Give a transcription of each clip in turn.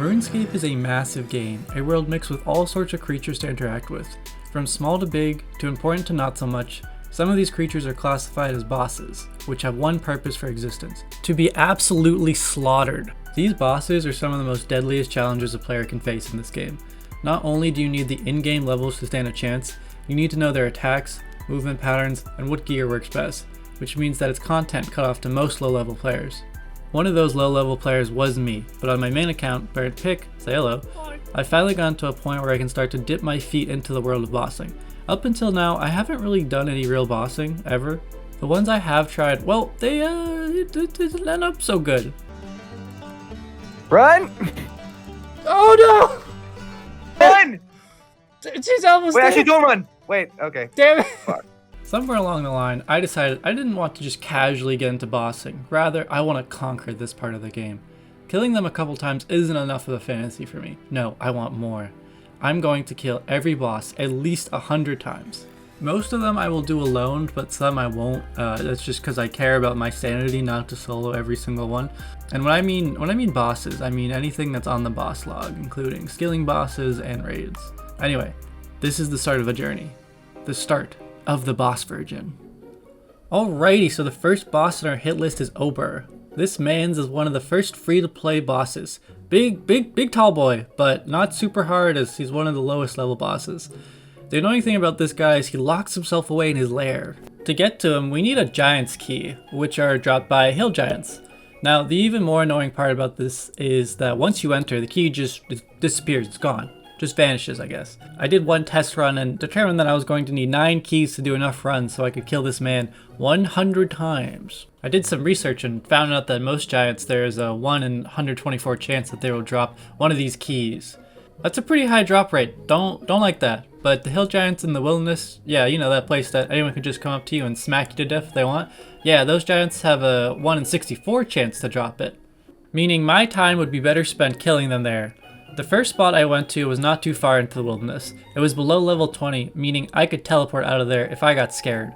RuneScape is a massive game, a world mixed with all sorts of creatures to interact with. From small to big, to important to not so much, some of these creatures are classified as bosses, which have one purpose for existence: to be absolutely slaughtered. These bosses are some of the most deadliest challenges a player can face in this game. Not only do you need the in-game levels to stand a chance, you need to know their attacks, movement patterns, and what gear works best, which means that its content cut off to most low-level players. One of those low-level players was me, but on my main account, Toothpick, say hello, I've finally gotten to a point where I can start to dip my feet into the world of bossing. Up until now, I haven't really done any real bossing, ever. The ones I have tried, well, they didn't end up so good. Run! Oh no! Run! She's almost Wait, there. actually don't run! Wait, okay. Damn it! Fuck. Somewhere along the line, I decided I didn't want to just casually get into bossing. Rather, I want to conquer this part of the game. Killing them a couple times isn't enough of a fantasy for me. No, I want more. I'm going to kill every boss at least 100 times. Most of them I will do alone, but some I won't. That's just because I care about my sanity not to solo every single one. And when I mean bosses, I mean anything that's on the boss log, including skilling bosses and raids. Anyway, this is the start of a journey. The start of the boss virgin. Alrighty, so the first boss on our hit list is Ober. This man's is one of the first free-to-play bosses. Big tall boy, but not super hard as he's one of the lowest level bosses. The annoying thing about this guy is he locks himself away in his lair. To get to him, we need a giant's key, which are dropped by hill giants. Now, the even more annoying part about this is that once you enter, the key just disappears, it's gone. Just vanishes, I guess. I did one test run and determined that I was going to need 9 keys to do enough runs so I could kill this man 100 times. I did some research and found out that most giants there is a 1 in 124 chance that they will drop one of these keys. That's a pretty high drop rate, don't like that. But the hill giants in the wilderness, yeah, you know, that place that anyone can just come up to you and smack you to death if they want. Yeah, those giants have a 1 in 64 chance to drop it. Meaning my time would be better spent killing them there. The first spot I went to was not too far into the wilderness. It was below level 20, meaning I could teleport out of there if I got scared.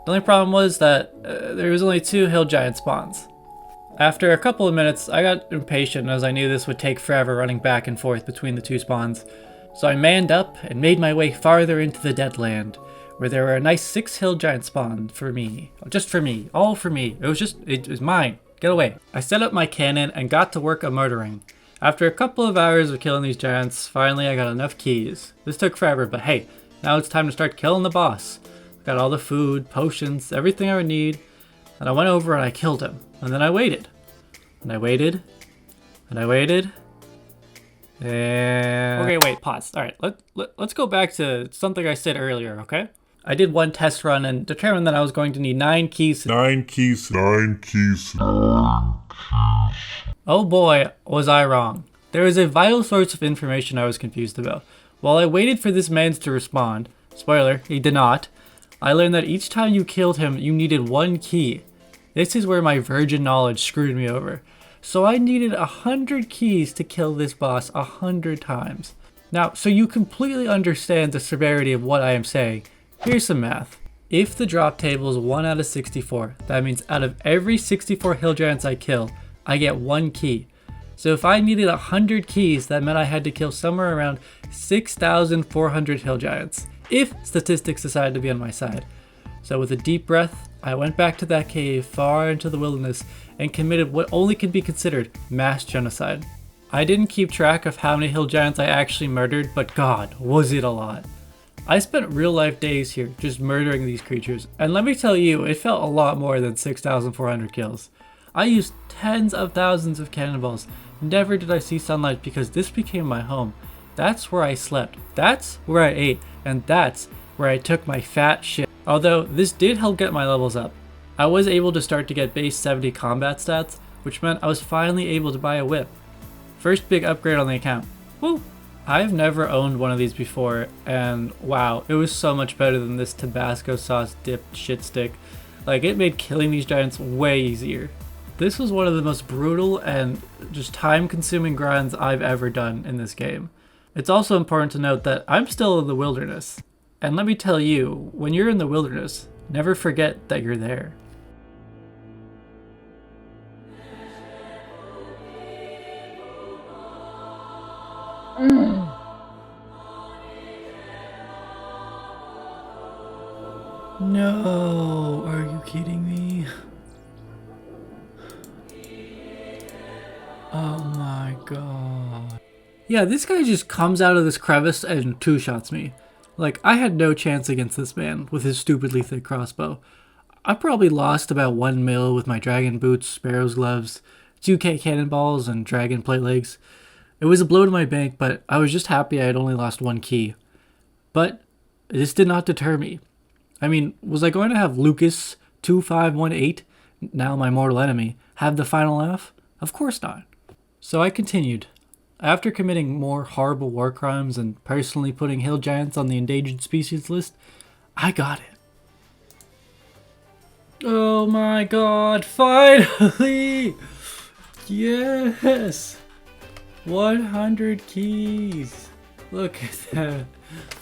The only problem was that there was only 2 hill giant spawns. After a couple of minutes, I got impatient as I knew this would take forever running back and forth between the 2 spawns. So I manned up and made my way farther into the Deadland, where there were a nice 6 hill giant spawned for me. Just for me. All for me. It was mine. Get away. I set up my cannon and got to work a murdering. After a couple of hours of killing these giants, finally I got enough keys. This took forever, but hey, now it's time to start killing the boss. Got all the food, potions, everything I would need, and I went over and I killed him. And then I waited. And I waited. And I waited. And... Okay, wait, pause. Alright, let's go back to something I said earlier, okay? I did one test run and determined that I was going to need 9 keys. 9 keys. Oh boy, was I wrong. There is a vital source of information I was confused about. While I waited for this man to respond, spoiler, he did not, I learned that each time you killed him, you needed 1 key. This is where my virgin knowledge screwed me over. So I needed 100 keys to kill this boss 100 times. Now, so you completely understand the severity of what I am saying, here's some math. If the drop table is 1 out of 64, that means out of every 64 hill giants I kill, I get 1 key. So if I needed 100 keys, that meant I had to kill somewhere around 6,400 hill giants, if statistics decided to be on my side. So with a deep breath, I went back to that cave far into the wilderness and committed what only can be considered mass genocide. I didn't keep track of how many hill giants I actually murdered, but God, was it a lot. I spent real life days here just murdering these creatures, and let me tell you, it felt a lot more than 6,400 kills. I used tens of thousands of cannonballs. Never did I see sunlight because this became my home. That's where I slept, that's where I ate, and that's where I took my fat shit. Although this did help get my levels up. I was able to start to get base 70 combat stats, which meant I was finally able to buy a whip. First big upgrade on the account. Woo! I've never owned one of these before, and wow, it was so much better than this Tabasco sauce dipped shit stick. Like, it made killing these giants way easier. This was one of the most brutal and just time-consuming grinds I've ever done in this game. It's also important to note that I'm still in the wilderness. And let me tell you, when you're in the wilderness, never forget that you're there. No, are you kidding me? Oh my god. Yeah, this guy just comes out of this crevice and two-shots me. Like, I had no chance against this man with his stupidly thick crossbow. I probably lost about 1 mil with my dragon boots, sparrow's gloves, 2k cannonballs, and dragon plate legs. It was a blow to my bank, but I was just happy I had only lost 1 key. But this did not deter me. I mean, was I going to have Lucas 2518, now my mortal enemy, have the final laugh? Of course not. So I continued. After committing more horrible war crimes and personally putting hill giants on the endangered species list, I got it. Oh my god, finally! Yes! 100 keys! Look at that.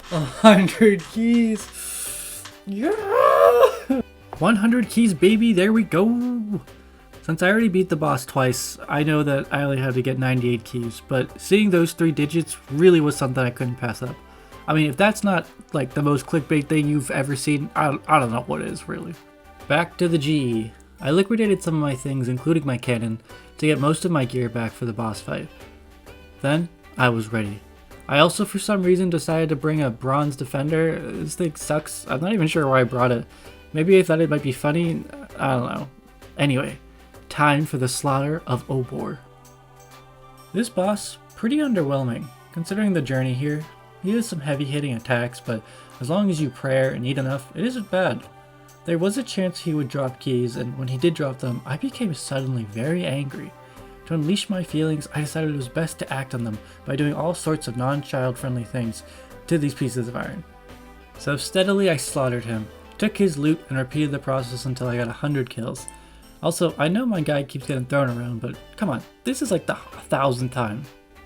100 keys! Yeah! 100 keys, baby, there we go! Since I already beat the boss twice, I know that I only had to get 98 keys, but seeing those 3 digits really was something I couldn't pass up. I mean, if that's not like the most clickbait thing you've ever seen, I don't know what is, really. Back to the GE. I liquidated some of my things, including my cannon, to get most of my gear back for the boss fight. Then, I was ready. I also for some reason decided to bring a bronze defender. This thing sucks. I'm not even sure why I brought it. Maybe I thought it might be funny, I don't know. Anyway. Time for the slaughter of Obor. This boss, pretty underwhelming, considering the journey here. He has some heavy hitting attacks, but as long as you pray and eat enough, it isn't bad. There was a chance he would drop keys, and when he did drop them, I became suddenly very angry. To unleash my feelings, I decided it was best to act on them by doing all sorts of non-child friendly things to these pieces of iron. So steadily I slaughtered him, took his loot, and repeated the process until I got 100 kills. Also, I know my guy keeps getting thrown around, but come on, this is like the 1,000th time.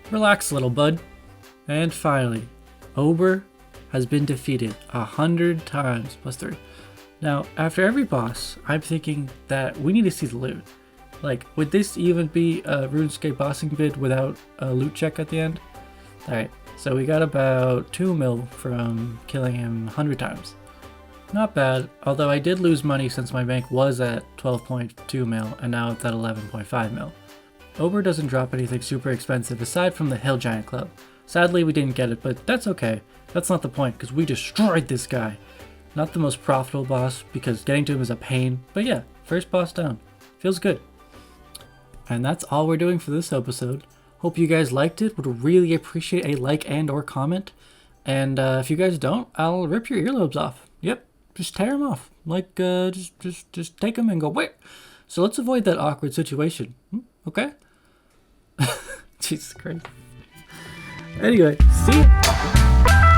Relax, little bud. And finally, Obor has been defeated 100 times plus 3. Now, after every boss, I'm thinking that we need to see the loot. Like, would this even be a RuneScape bossing vid without a loot check at the end? Alright, so we got about 2 mil from killing him 100 times. Not bad, although I did lose money since my bank was at 12.2 mil and now it's at 11.5 mil. Obor doesn't drop anything super expensive aside from the Hill Giant Club. Sadly we didn't get it, but that's okay. That's not the point because we destroyed this guy. Not the most profitable boss because getting to him is a pain, but yeah, first boss down. Feels good. And that's all we're doing for this episode. Hope you guys liked it. Would really appreciate a like and or comment. And if you guys don't, I'll rip your earlobes off. Yep. Just tear them off. Like, just take them and go, wait. So let's avoid that awkward situation. Okay? Jesus Christ. Anyway, see ya.